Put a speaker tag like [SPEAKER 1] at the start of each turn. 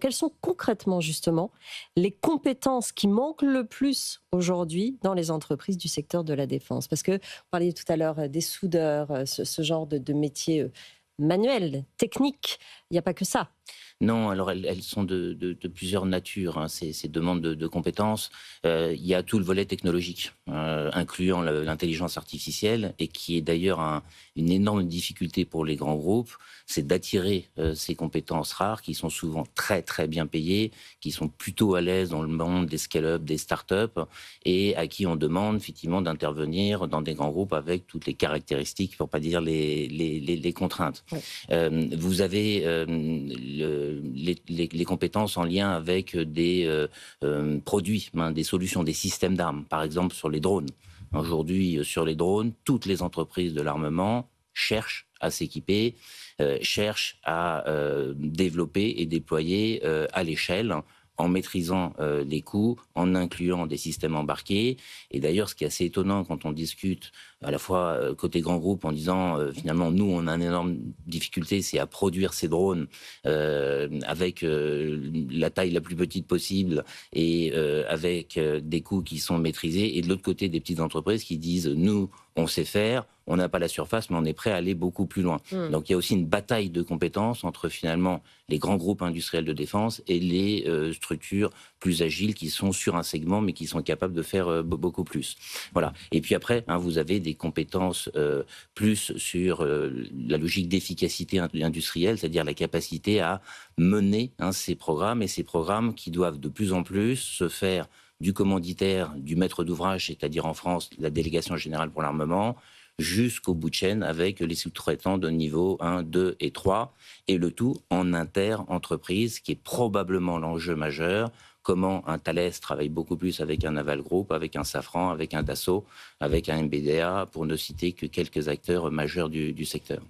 [SPEAKER 1] Quelles sont concrètement, justement, les compétences qui manquent le plus aujourd'hui dans les entreprises du secteur de la défense? Parce que vous parliez tout à l'heure des soudeurs, ce genre de métier manuel, technique. Il n'y a pas que ça.
[SPEAKER 2] Non, alors elles sont de plusieurs natures, hein, ces demandes de compétences. Il y a tout le volet technologique, incluant l'intelligence artificielle, et qui est d'ailleurs une énorme difficulté pour les grands groupes, c'est d'attirer ces compétences rares qui sont souvent très très bien payées, qui sont plutôt à l'aise dans le monde des scale-up, des start-up, et à qui on demande effectivement d'intervenir dans des grands groupes avec toutes les caractéristiques, pour pas dire les contraintes.
[SPEAKER 1] Ouais.
[SPEAKER 2] Vous avez les compétences en lien avec des produits, hein, des solutions, des systèmes d'armes, par exemple sur les drones. Aujourd'hui, sur les drones, toutes les entreprises de l'armement cherchent à s'équiper, cherchent à développer et déployer à l'échelle, en maîtrisant les coûts, en incluant des systèmes embarqués. Et d'ailleurs, ce qui est assez étonnant quand on discute à la fois côté grand groupe en disant finalement, nous, on a une énorme difficulté, c'est à produire ces drones avec la taille la plus petite possible et avec des coûts qui sont maîtrisés. Et de l'autre côté, des petites entreprises qui disent, nous, on sait faire, on n'a pas la surface, mais on est prêt à aller beaucoup plus loin.
[SPEAKER 1] Hmm.
[SPEAKER 2] Donc il y a aussi une bataille de compétences entre finalement les grands groupes industriels de défense et les structures plus agiles qui sont sur un segment mais qui sont capables de faire beaucoup plus. Voilà. Et puis après, hein, vous avez des compétences plus sur la logique d'efficacité industrielle, c'est-à-dire la capacité à mener, hein, ces programmes, et ces programmes qui doivent de plus en plus se faire du commanditaire, du maître d'ouvrage, c'est-à-dire en France la délégation générale pour l'armement, jusqu'au bout de chaîne avec les sous-traitants de niveau 1, 2 et 3, et le tout en inter-entreprise, qui est probablement l'enjeu majeur. Comment un Thales travaille beaucoup plus avec un Naval Group, avec un Safran, avec un Dassault, avec un MBDA, pour ne citer que quelques acteurs majeurs du secteur.